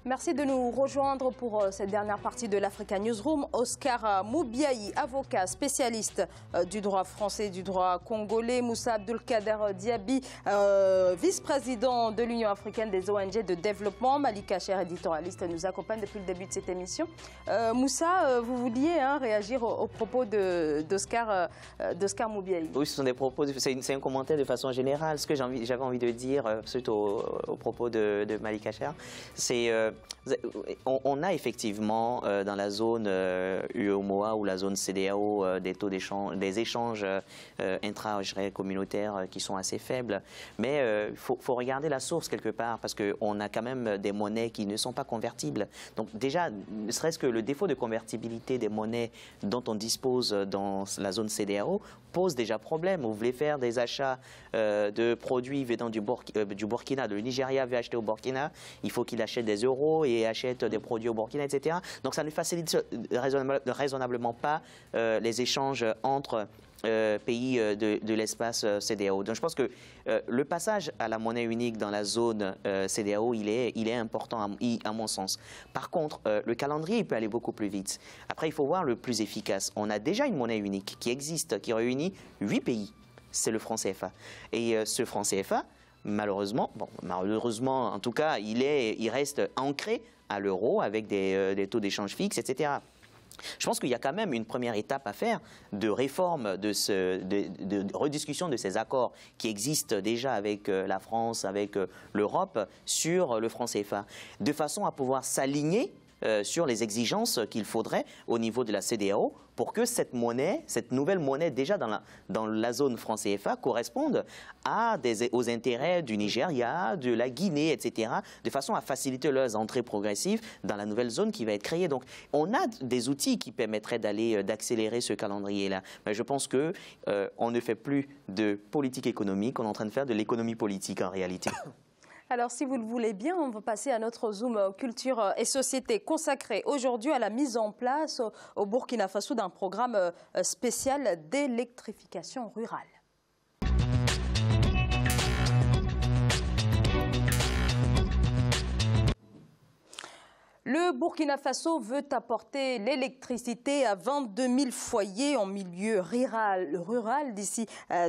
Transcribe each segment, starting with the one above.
Merci de nous rejoindre pour cette dernière partie de l'Africa Newsroom. Oscar Moubiaï, avocat spécialiste du droit français et du droit congolais. Moussa Abdulkader Diaby, vice-président de l'Union africaine des ONG de développement. Malika Cher, éditorialiste, nous accompagne depuis le début de cette émission. Moussa, vous vouliez réagir aux propos d'Oscar Moubiaï. Oui, ce sont des propos, c'est un commentaire de façon générale. Ce que j'avais envie de dire, suite aux propos de Malika Cher, c'est on a effectivement dans la zone UEMOA ou la zone CEDEAO des taux d'échange, des échanges intra-communautaires qui sont assez faibles. Mais il faut regarder la source quelque part parce qu'on a quand même des monnaies qui ne sont pas convertibles. Donc déjà, ne serait-ce que le défaut de convertibilité des monnaies dont on dispose dans la zone CEDEAO pose déjà problème. Vous voulez faire des achats de produits venant du Burkina, le Nigeria veut acheter au Burkina, il faut qu'il achète des euros et achète des produits au Burkina, etc. Donc ça ne facilite raisonnablement pas les échanges entre pays de l'espace CEDEAO. Donc je pense que le passage à la monnaie unique dans la zone CEDEAO, il est important à mon sens. Par contre, le calendrier il peut aller beaucoup plus vite. Après, il faut voir le plus efficace. On a déjà une monnaie unique qui existe, qui réunit 8 pays. C'est le franc CFA. Et ce franc CFA, malheureusement, en tout cas, il reste ancré à l'euro avec des taux d'échange fixes, etc. Je pense qu'il y a quand même une première étape à faire de réforme, de rediscussion de ces accords qui existent déjà avec la France, avec l'Europe, sur le franc CFA, de façon à pouvoir s'aligner sur les exigences qu'il faudrait au niveau de la CEDEAO pour que cette nouvelle monnaie déjà dans la zone franc CFA corresponde aux intérêts du Nigeria, de la Guinée, etc., de façon à faciliter leurs entrées progressives dans la nouvelle zone qui va être créée. Donc on a des outils qui permettraient d'accélérer ce calendrier-là. Mais je pense qu'on ne fait plus de politique économique, on est en train de faire de l'économie politique en réalité. Alors, si vous le voulez bien, on va passer à notre Zoom Culture et Société consacré aujourd'hui à la mise en place au Burkina Faso d'un programme spécial d'électrification rurale. Le Burkina Faso veut apporter l'électricité à 22 000 foyers en milieu rural d'ici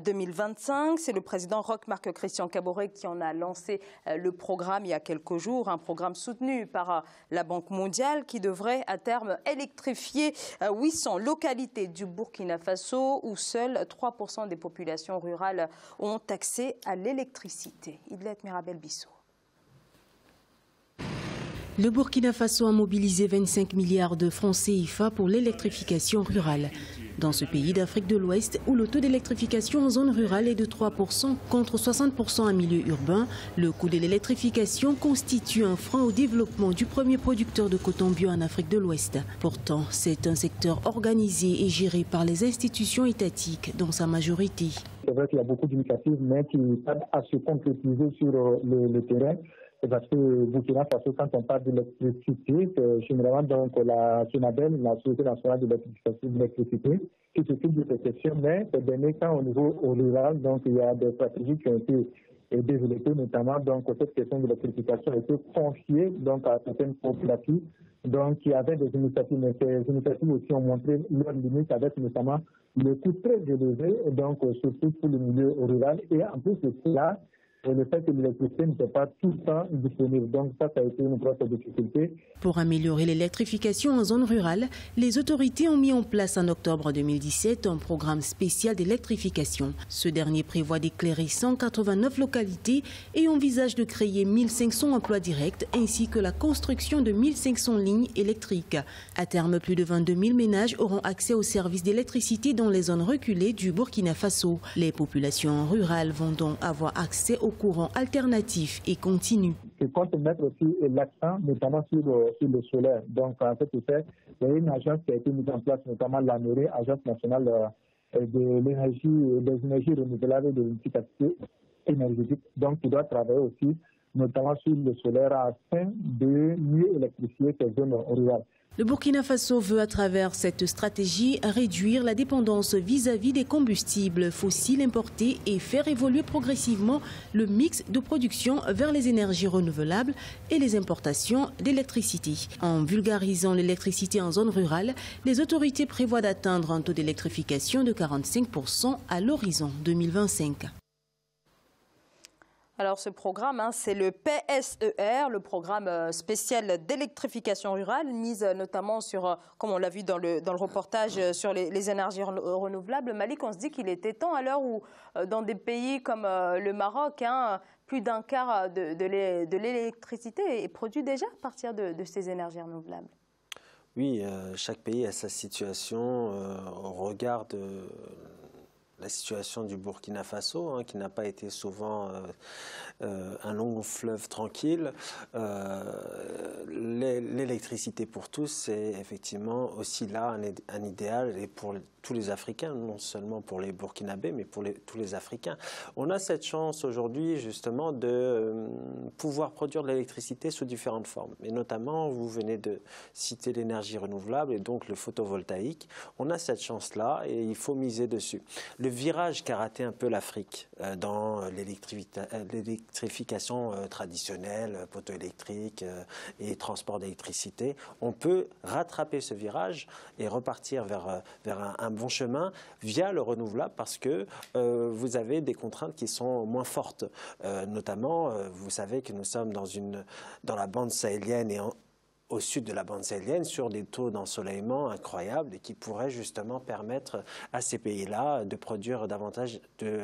2025. C'est le président Roch Marc Christian Kaboré qui en a lancé le programme il y a quelques jours, un programme soutenu par la Banque mondiale qui devrait à terme électrifier 800 localités du Burkina Faso où seuls 3% des populations rurales ont accès à l'électricité. Idlet Mirabel Bissot. Le Burkina Faso a mobilisé 25 milliards de francs CFA pour l'électrification rurale. Dans ce pays d'Afrique de l'Ouest, où le taux d'électrification en zone rurale est de 3% contre 60% en milieu urbain, le coût de l'électrification constitue un frein au développement du premier producteur de coton bio en Afrique de l'Ouest. Pourtant, c'est un secteur organisé et géré par les institutions étatiques dans sa majorité. C'est vrai qu'il y a beaucoup d'initiatives, mais qui tardent à se concrétiser sur le terrain. Parce que Burkina Faso, quand on parle d'électricité, c'est généralement donc la SONABEL, la Société nationale de l'électricité, qui s'occupe de cette question. Mais ces derniers temps, au niveau rural, donc il y a des stratégies qui ont été développées, notamment donc cette question de l'électrification a été confiée donc à certaines populations. Donc il y avait des initiatives, mais ces initiatives aussi ont montré leurs limites avec notamment le coût très élevé, donc surtout pour le milieu rural. Et en plus de cela, le fait que l'électricité n'était pas tout le temps disponible. Donc ça a été une grosse difficulté. Pour améliorer l'électrification en zone rurale, les autorités ont mis en place en octobre 2017 un programme spécial d'électrification. Ce dernier prévoit d'éclairer 189 localités et envisage de créer 1500 emplois directs ainsi que la construction de 1500 lignes électriques. À terme, plus de 22 000 ménages auront accès aux services d'électricité dans les zones reculées du Burkina Faso. Les populations rurales vont donc avoir accès aux courants alternatifs et continus. Je compte mettre aussi l'accent notamment sur le solaire. Donc, en fait, il y a une agence qui a été mise en place, notamment l'ANERE, Agence nationale de l'énergie, des énergies renouvelables et de l'efficacité énergétique. Donc, qui doit travailler aussi, notamment sur le solaire, afin de mieux électrifier ces zones rurales. Le Burkina Faso veut, à travers cette stratégie, réduire la dépendance vis-à-vis des combustibles fossiles importés et faire évoluer progressivement le mix de production vers les énergies renouvelables et les importations d'électricité. En vulgarisant l'électricité en zone rurale, les autorités prévoient d'atteindre un taux d'électrification de 45% à l'horizon 2025. Alors ce programme, c'est le PSER, le programme spécial d'électrification rurale, mise notamment sur, comme on l'a vu dans le reportage, sur les énergies renouvelables. Malik, on se dit qu'il était temps à l'heure où dans des pays comme le Maroc, plus d'un quart de l'électricité est produit déjà à partir de ces énergies renouvelables. Oui, chaque pays a sa situation au regard de la situation du Burkina Faso, qui n'a pas été souvent un long fleuve tranquille. L'électricité pour tous, c'est effectivement aussi là un idéal, et pour tous les Africains, non seulement pour les Burkinabés, mais pour tous les Africains. On a cette chance aujourd'hui justement de pouvoir produire de l'électricité sous différentes formes. Et notamment, vous venez de citer l'énergie renouvelable et donc le photovoltaïque. On a cette chance-là et il faut miser dessus. Le virage qu'a raté un peu l'Afrique dans l'électrification traditionnelle, poteau électrique et transport d'électricité, on peut rattraper ce virage et repartir vers un bon chemin via le renouvelable, parce que vous avez des contraintes qui sont moins fortes. Notamment, vous savez que nous sommes dans la bande sahélienne et au sud de la bande sahélienne, sur des taux d'ensoleillement incroyables et qui pourraient justement permettre à ces pays-là de produire davantage de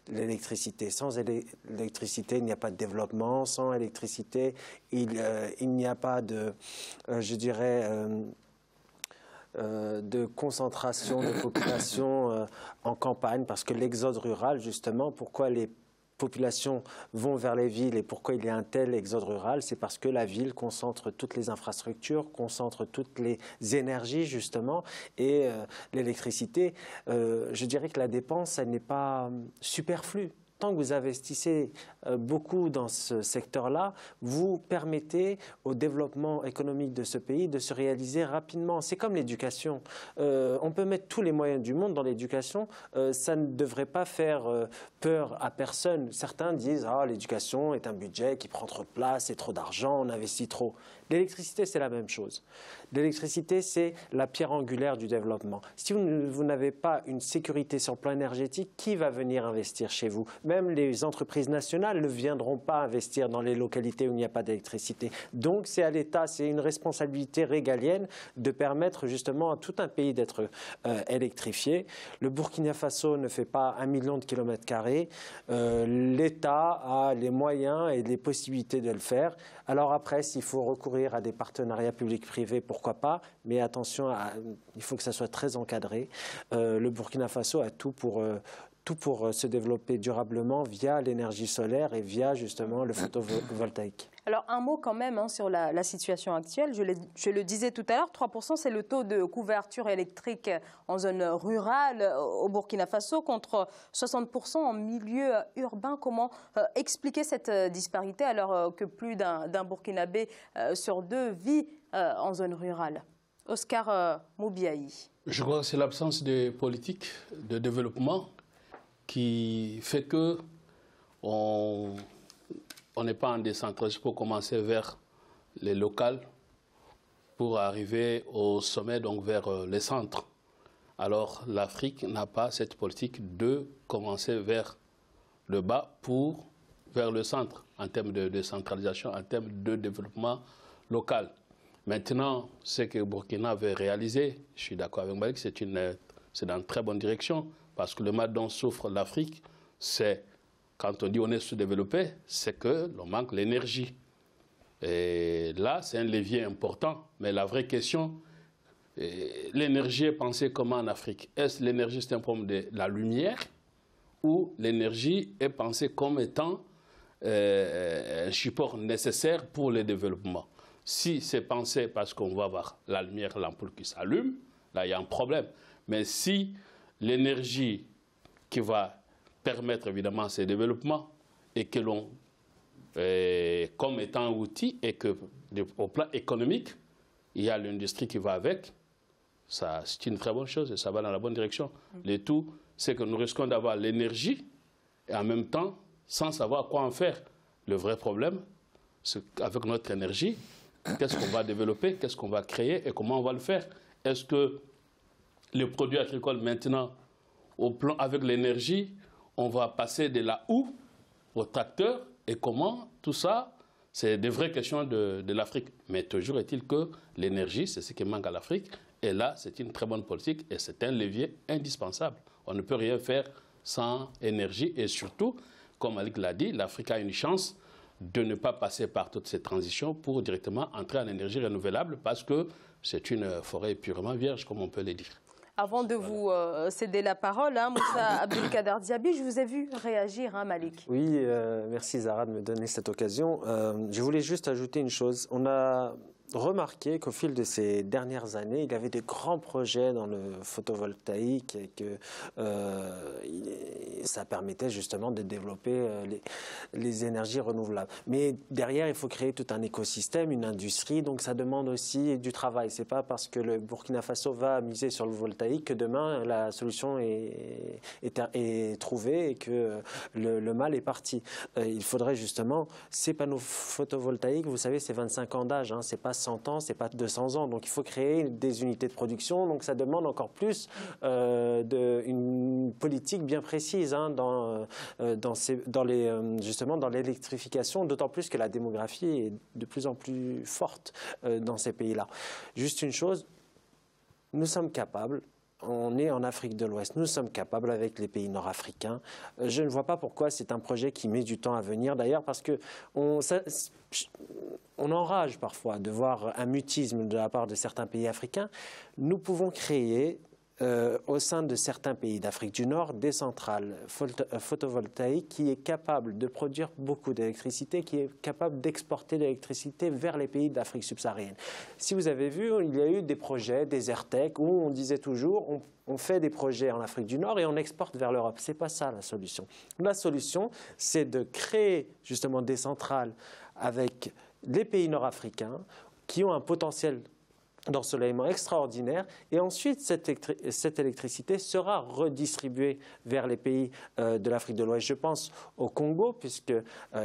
l'électricité. Sans électricité, il n'y a pas de développement. Sans électricité, il n'y a pas de, je dirais, de concentration de population en campagne, parce que l'exode rural, justement, pourquoi les populations vont vers les villes et pourquoi il y a un tel exode rural, c'est parce que la ville concentre toutes les infrastructures, concentre toutes les énergies, justement, et l'électricité, je dirais que la dépense, elle n'est pas superflue. Tant que vous investissez beaucoup dans ce secteur-là, vous permettez au développement économique de ce pays de se réaliser rapidement. C'est comme l'éducation. On peut mettre tous les moyens du monde dans l'éducation. Ça ne devrait pas faire peur à personne. Certains disent « Ah, l'éducation est un budget qui prend trop de place, c'est trop d'argent, on investit trop ». L'électricité, c'est la même chose. L'électricité, c'est la pierre angulaire du développement. Si vous n'avez pas une sécurité sur le plan énergétique, qui va venir investir chez vous? Même les entreprises nationales ne viendront pas investir dans les localités où il n'y a pas d'électricité. Donc, c'est à l'État, c'est une responsabilité régalienne de permettre justement à tout un pays d'être électrifié. Le Burkina Faso ne fait pas 1 million de kilomètres carrés. L'État a les moyens et les possibilités de le faire. Alors après, s'il faut recourir à des partenariats publics-privés, pourquoi pas, mais attention, il faut que ça soit très encadré. Le Burkina Faso a tout pour se développer durablement via l'énergie solaire et via justement le photovoltaïque. Alors un mot quand même sur la situation actuelle. Je le disais tout à l'heure, 3% c'est le taux de couverture électrique en zone rurale au Burkina Faso contre 60% en milieu urbain. Comment expliquer cette disparité alors que plus d'un Burkinabé sur deux vit en zone rurale? Oscar Moubiaï. Je crois que c'est l'absence de politique de développement qui fait que on n'est pas en décentralisation pour commencer vers les locales pour arriver au sommet, donc vers les centres. Alors l'Afrique n'a pas cette politique de commencer vers le bas pour vers le centre en termes de décentralisation, en termes de développement local. Maintenant, ce que Burkina veut réaliser, je suis d'accord avec Malik, c'est dans une très bonne direction. Parce que le mal dont souffre l'Afrique, c'est, quand on dit on est sous-développé, c'est que l'on manque l'énergie. Et là, c'est un levier important. Mais la vraie question, l'énergie est pensée comment en Afrique? Est-ce l'énergie, c'est un problème de la lumière, ou l'énergie est pensée comme étant un support nécessaire pour le développement? Si c'est pensé parce qu'on va avoir la lumière, l'ampoule qui s'allume, là, il y a un problème. Mais si l'énergie qui va permettre évidemment ces développements et que l'on, comme étant un outil, et que au plan économique, il y a l'industrie qui va avec. C'est une très bonne chose et ça va dans la bonne direction. Le tout, c'est que nous risquons d'avoir l'énergie et en même temps, sans savoir quoi en faire. Le vrai problème, c'est qu'avec notre énergie, qu'est-ce qu'on va développer, qu'est-ce qu'on va créer et comment on va le faire. Est-ce que les produits agricoles maintenant, avec l'énergie, on va passer de la houe au tracteur et comment tout ça, c'est des vraies questions de l'Afrique. Mais toujours est-il que l'énergie, c'est ce qui manque à l'Afrique. Et là, c'est une très bonne politique et c'est un levier indispensable. On ne peut rien faire sans énergie et surtout, comme Malik l'a dit, l'Afrique a une chance de ne pas passer par toutes ces transitions pour directement entrer en énergie renouvelable parce que c'est une forêt purement vierge, comme on peut le dire. Avant de vous céder la parole, Moussa Abdelkader Diaby, je vous ai vu réagir, Malik. Oui, merci Zahra de me donner cette occasion. Je voulais juste ajouter une chose. On a remarqué qu'au fil de ces dernières années, il y avait des grands projets dans le photovoltaïque et que ça permettait justement de développer les énergies renouvelables. Mais derrière, il faut créer tout un écosystème, une industrie, donc ça demande aussi du travail. C'est pas parce que le Burkina Faso va miser sur le voltaïque que demain la solution est trouvée et que le mal est parti. Il faudrait justement, ces panneaux photovoltaïques, vous savez, c'est 25 ans d'âge, c'est pas 100 ans, c'est pas 200 ans. Donc il faut créer des unités de production. Donc ça demande encore plus une politique bien précise justement dans l'électrification, d'autant plus que la démographie est de plus en plus forte dans ces pays-là. Juste une chose, nous sommes capables. On est en Afrique de l'Ouest. Nous sommes capables avec les pays nord-africains. Je ne vois pas pourquoi c'est un projet qui met du temps à venir. D'ailleurs, parce que on enrage parfois de voir un mutisme de la part de certains pays africains. Nous pouvons créer au sein de certains pays d'Afrique du Nord des centrales photovoltaïques qui est capable de produire beaucoup d'électricité, qui est capable d'exporter l'électricité vers les pays d'Afrique subsaharienne. Si vous avez vu, il y a eu des projets, des AirTech, où on disait toujours on fait des projets en Afrique du Nord et on exporte vers l'Europe. Ce n'est pas ça la solution. La solution, c'est de créer justement des centrales avec les pays nord-africains qui ont un potentiel d'ensoleillement extraordinaire et ensuite cette électricité sera redistribuée vers les pays de l'Afrique de l'Ouest. Je pense au Congo puisque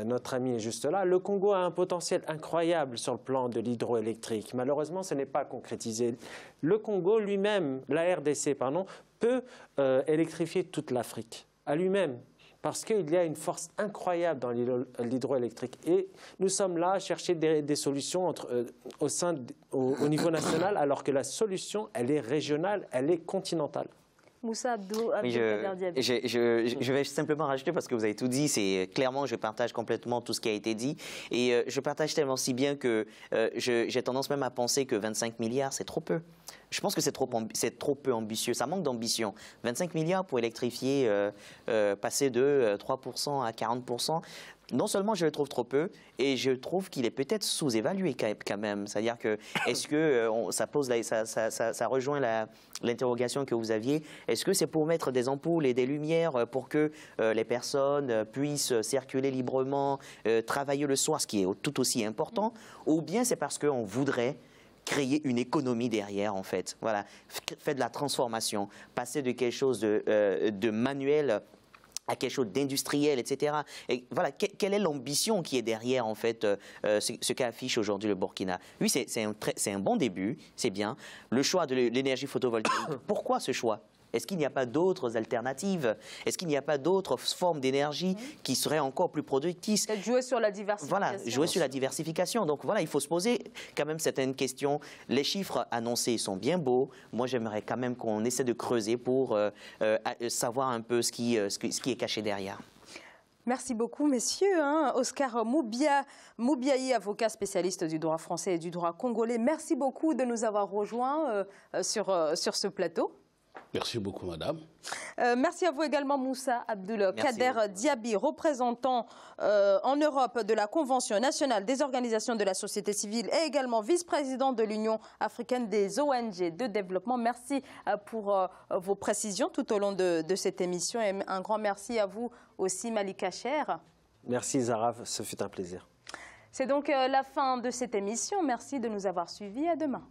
notre ami est juste là. Le Congo a un potentiel incroyable sur le plan de l'hydroélectrique. Malheureusement, ce n'est pas concrétisé. Le Congo lui-même, la RDC, pardon, peut électrifier toute l'Afrique à lui-même. Parce qu'il y a une force incroyable dans l'hydroélectrique. Et nous sommes là à chercher des solutions au niveau national, alors que la solution, elle est régionale, elle est continentale. Moussa Abdelkader Diaby. Je vais simplement rajouter parce que vous avez tout dit. C'est clairement, je partage complètement tout ce qui a été dit. Et je partage tellement si bien que j'ai tendance même à penser que 25 milliards, c'est trop peu. Je pense que c'est trop peu ambitieux. Ça manque d'ambition. 25 milliards pour électrifier, passer de 3% à 40%. Non seulement je le trouve trop peu, et je trouve qu'il est peut-être sous-évalué quand même. C'est-à-dire que, est-ce que ça rejoint l'interrogation que vous aviez, est-ce que c'est pour mettre des ampoules et des lumières pour que les personnes puissent circuler librement, travailler le soir, ce qui est tout aussi important, ou bien c'est parce qu'on voudrait créer une économie derrière, en fait. Voilà, faire de la transformation, passer de quelque chose de manuel à quelque chose d'industriel, etc. Et voilà, quelle est l'ambition qui est derrière, en fait, ce qu'affiche aujourd'hui le Burkina? Oui, c'est un bon début, c'est bien. Le choix de l'énergie photovoltaïque, pourquoi ce choix? Est-ce qu'il n'y a pas d'autres alternatives? Est-ce qu'il n'y a pas d'autres formes d'énergie qui seraient encore plus productives? Peut-être jouer sur la diversification. Voilà, jouer sur la diversification. Donc voilà, il faut se poser quand même certaines questions. Les chiffres annoncés sont bien beaux. Moi, j'aimerais quand même qu'on essaie de creuser pour savoir un peu ce qui est caché derrière. Merci beaucoup, messieurs. Oscar Moubiaï, avocat spécialiste du droit français et du droit congolais. Merci beaucoup de nous avoir rejoints sur ce plateau. Merci beaucoup, madame. Merci à vous également, Moussa Abdelkader Diaby, représentant en Europe de la Convention nationale des organisations de la société civile et également vice-président de l'Union africaine des ONG de développement. Merci pour vos précisions tout au long de cette émission et un grand merci à vous aussi, Malika Cher. Merci, Zahra, ce fut un plaisir. C'est donc la fin de cette émission. Merci de nous avoir suivis. À demain.